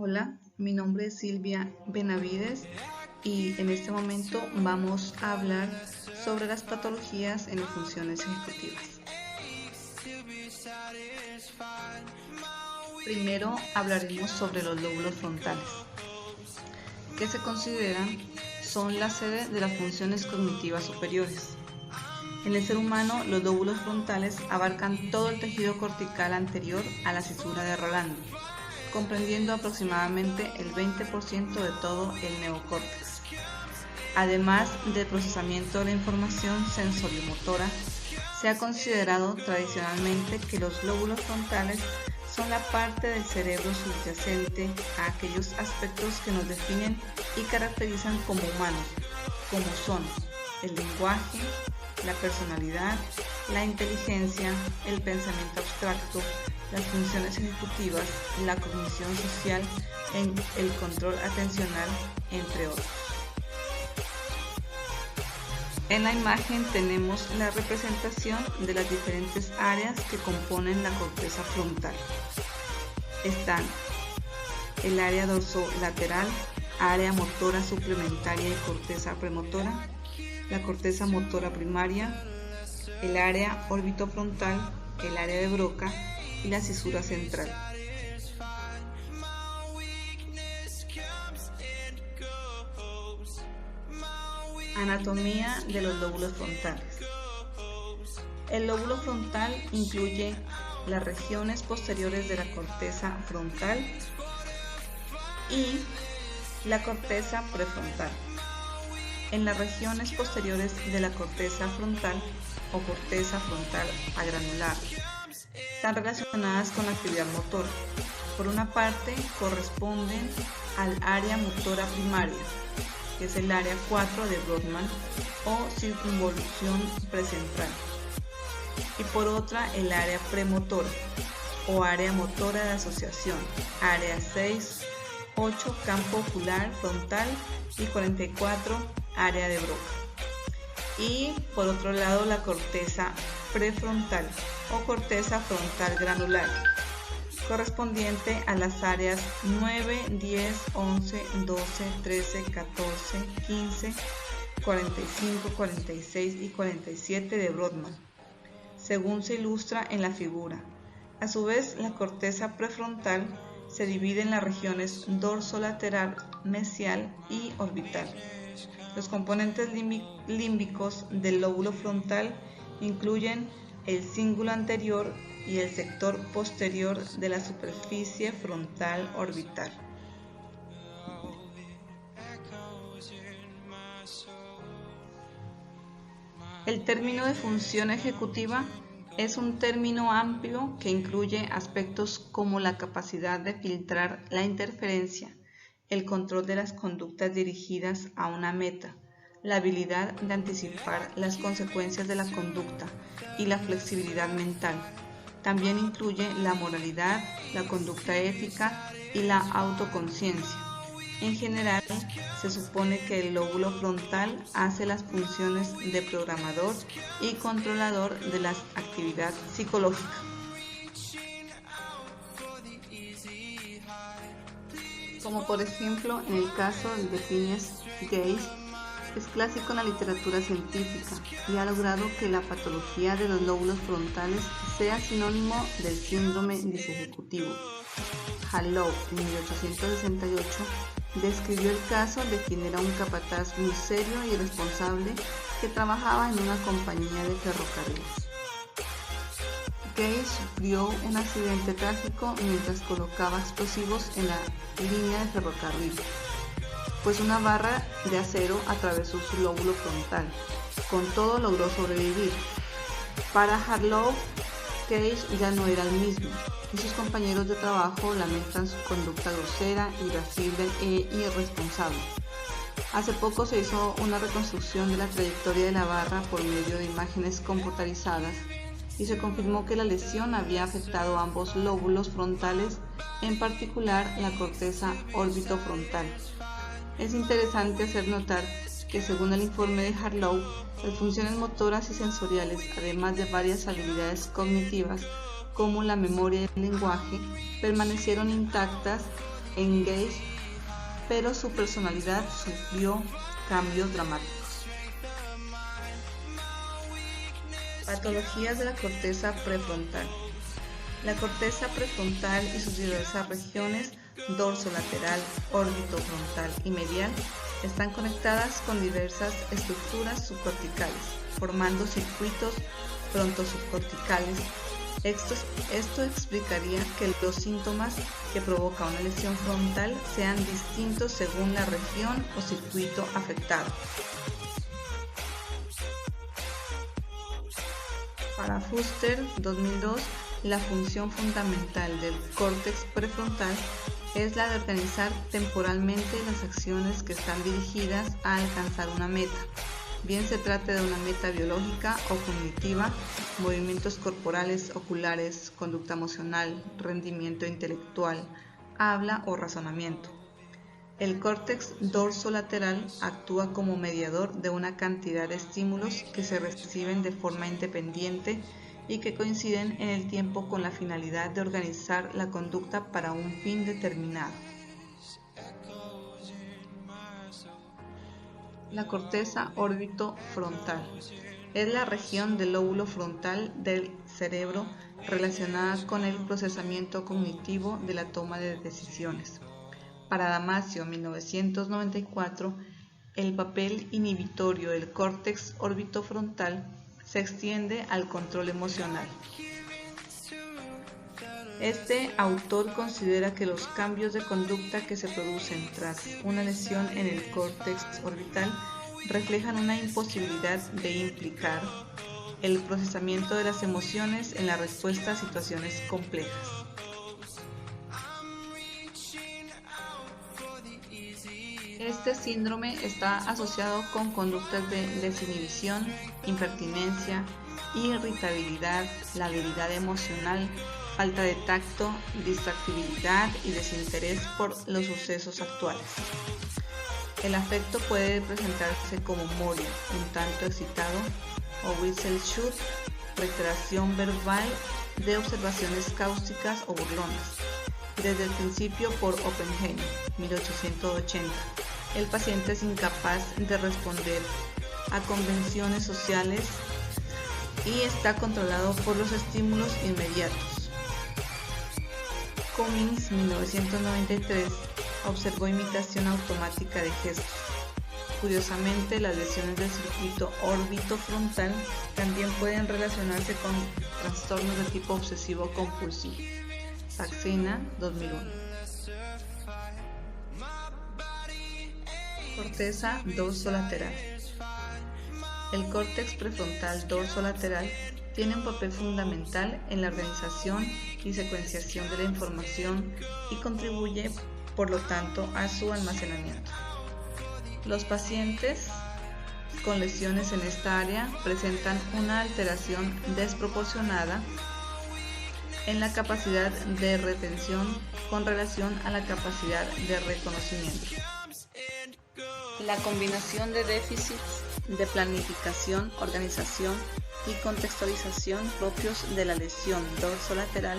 Hola, mi nombre es Silvia Benavides y en este momento vamos a hablar sobre las patologías en las funciones ejecutivas. Primero hablaremos sobre los lóbulos frontales, que se consideran son la sede de las funciones cognitivas superiores. En el ser humano, los lóbulos frontales abarcan todo el tejido cortical anterior a la cisura de Rolando, comprendiendo aproximadamente el 20% de todo el neocórtex. Además del procesamiento de la información sensoriomotora, se ha considerado tradicionalmente que los lóbulos frontales son la parte del cerebro subyacente a aquellos aspectos que nos definen y caracterizan como humanos, como son el lenguaje, la personalidad, la inteligencia, el pensamiento abstracto, las funciones ejecutivas, la cognición social, el control atencional, entre otros. En la imagen tenemos la representación de las diferentes áreas que componen la corteza frontal. Están el área dorsolateral, área motora suplementaria y corteza premotora, la corteza motora primaria, el área orbitofrontal, el área de Broca y la cisura central. Anatomía de los lóbulos frontales. El lóbulo frontal incluye las regiones posteriores de la corteza frontal y la corteza prefrontal. En las regiones posteriores de la corteza frontal o corteza frontal agranular están relacionadas con la actividad motora. Por una parte, corresponden al área motora primaria, que es el área 4 de Brodmann o circunvolución precentral, y por otra el área premotora o área motora de asociación, área 6, 8 campo ocular frontal y 44 área de Broca. Y por otro lado la corteza prefrontal o corteza frontal granular, correspondiente a las áreas 9, 10, 11, 12, 13, 14, 15, 45, 46 y 47 de Brodmann, según se ilustra en la figura. A su vez, la corteza prefrontal se divide en las regiones dorsolateral, mesial y orbital. Los componentes límbicos del lóbulo frontal incluyen el cíngulo anterior y el sector posterior de la superficie frontal orbital. El término de función ejecutiva es un término amplio que incluye aspectos como la capacidad de filtrar la interferencia, el control de las conductas dirigidas a una meta, la habilidad de anticipar las consecuencias de la conducta y la flexibilidad mental. También incluye la moralidad, la conducta ética y la autoconciencia. En general, se supone que el lóbulo frontal hace las funciones de programador y controlador de la actividad psicológica. Como por ejemplo en el caso de Phineas Gage, es clásico en la literatura científica y ha logrado que la patología de los lóbulos frontales sea sinónimo del síndrome disejecutivo. Harlow, en 1868, describió el caso de quien era un capataz muy serio y responsable que trabajaba en una compañía de ferrocarriles. Gage sufrió un accidente trágico mientras colocaba explosivos en la línea de ferrocarril, pues una barra de acero atravesó su lóbulo frontal. Con todo logró sobrevivir. Para Harlow, Gage ya no era el mismo, y sus compañeros de trabajo lamentan su conducta grosera, irascible e irresponsable. Hace poco se hizo una reconstrucción de la trayectoria de la barra por medio de imágenes computarizadas y se confirmó que la lesión había afectado ambos lóbulos frontales, en particular la corteza orbitofrontal. Es interesante hacer notar que según el informe de Harlow, las funciones motoras y sensoriales, además de varias habilidades cognitivas como la memoria y el lenguaje, permanecieron intactas engaged, pero su personalidad sufrió cambios dramáticos. Patologías de la corteza prefrontal. La corteza prefrontal y sus diversas regiones, dorsolateral, orbitofrontal y medial, están conectadas con diversas estructuras subcorticales, formando circuitos frontosubcorticales. Esto explicaría que los síntomas que provoca una lesión frontal sean distintos según la región o circuito afectado. Para Fuster, 2002, la función fundamental del córtex prefrontal es la de organizar temporalmente las acciones que están dirigidas a alcanzar una meta, bien se trate de una meta biológica o cognitiva, movimientos corporales, oculares, conducta emocional, rendimiento intelectual, habla o razonamiento. El córtex dorsolateral actúa como mediador de una cantidad de estímulos que se reciben de forma independiente y que coinciden en el tiempo con la finalidad de organizar la conducta para un fin determinado. La corteza orbitofrontal es la región del lóbulo frontal del cerebro relacionada con el procesamiento cognitivo de la toma de decisiones. Para Damasio, 1994, el papel inhibitorio del córtex orbitofrontal se extiende al control emocional. Este autor considera que los cambios de conducta que se producen tras una lesión en el córtex orbital reflejan una imposibilidad de implicar el procesamiento de las emociones en la respuesta a situaciones complejas. Este síndrome está asociado con conductas de desinhibición, impertinencia, irritabilidad, labilidad emocional, falta de tacto, distractibilidad y desinterés por los sucesos actuales. El afecto puede presentarse como moria, un tanto excitado, o whistle shoot, reiteración verbal de observaciones cáusticas o burlonas. Desde el principio por Oppenheim, 1880. El paciente es incapaz de responder a convenciones sociales y está controlado por los estímulos inmediatos. Cummings, 1993, observó imitación automática de gestos. Curiosamente, las lesiones del circuito orbitofrontal también pueden relacionarse con trastornos de tipo obsesivo-compulsivo. Saxena, 2001. Corteza dorsolateral. El córtex prefrontal dorsolateral tiene un papel fundamental en la organización y secuenciación de la información y contribuye, por lo tanto, a su almacenamiento. Los pacientes con lesiones en esta área presentan una alteración desproporcionada en la capacidad de retención con relación a la capacidad de reconocimiento. La combinación de déficits de planificación, organización y contextualización propios de la lesión dorsolateral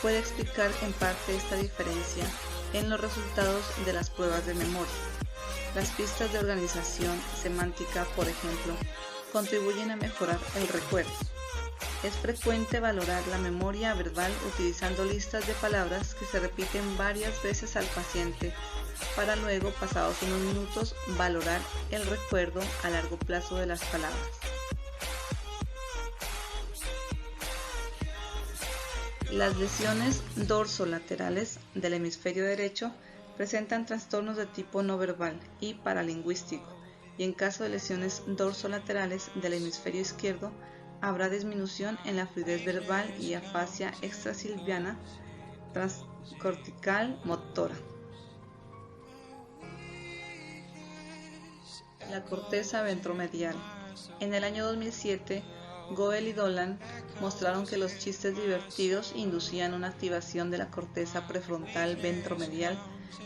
puede explicar en parte esta diferencia en los resultados de las pruebas de memoria. Las pistas de organización semántica, por ejemplo, contribuyen a mejorar el recuerdo. Es frecuente valorar la memoria verbal utilizando listas de palabras que se repiten varias veces al paciente para luego, pasados unos minutos, valorar el recuerdo a largo plazo de las palabras. Las lesiones dorsolaterales del hemisferio derecho presentan trastornos de tipo no verbal y paralingüístico, y en caso de lesiones dorsolaterales del hemisferio izquierdo, habrá disminución en la fluidez verbal y afasia extrasilviana transcortical motora. La corteza ventromedial. En el año 2007, Goel y Dolan mostraron que los chistes divertidos inducían una activación de la corteza prefrontal ventromedial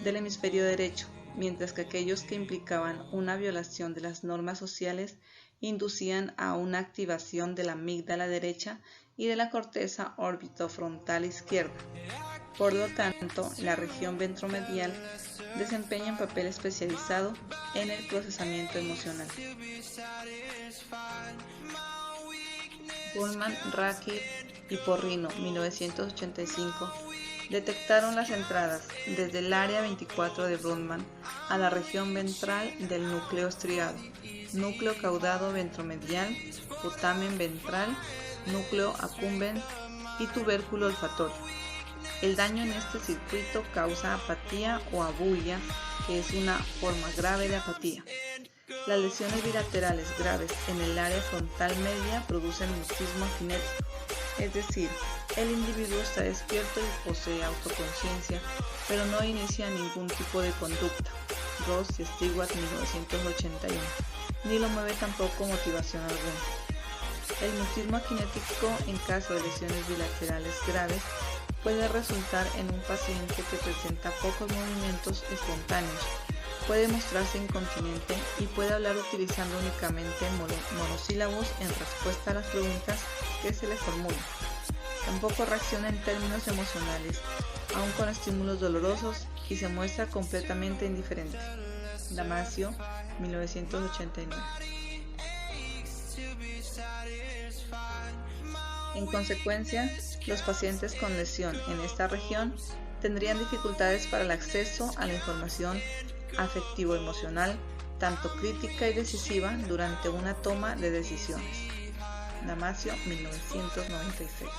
del hemisferio derecho, mientras que aquellos que implicaban una violación de las normas sociales inducían a una activación de la amígdala derecha y de la corteza orbitofrontal izquierda. Por lo tanto, la región ventromedial desempeña un papel especializado en el procesamiento emocional. Bullman, Rackett y Porrino, 1985, detectaron las entradas desde el área 24 de Brodmann a la región ventral del núcleo estriado, núcleo caudado ventromedial, putamen ventral, núcleo accumbens y tubérculo olfatorio. El daño en este circuito causa apatía o abulia, que es una forma grave de apatía. Las lesiones bilaterales graves en el área frontal media producen mutismo acinético, es decir, el individuo está despierto y posee autoconciencia, pero no inicia ningún tipo de conducta. Ross y Stewart, 1981, ni lo mueve tampoco motivación alguna. El mutismo acinético en caso de lesiones bilaterales graves puede resultar en un paciente que presenta pocos movimientos espontáneos, puede mostrarse incontinente y puede hablar utilizando únicamente monosílabos en respuesta a las preguntas que se le formulan. Tampoco reacciona en términos emocionales, aun con estímulos dolorosos, y se muestra completamente indiferente. Damasio, 1989. En consecuencia, los pacientes con lesión en esta región tendrían dificultades para el acceso a la información afectivo-emocional, tanto crítica y decisiva, durante una toma de decisiones. Damasio, 1996.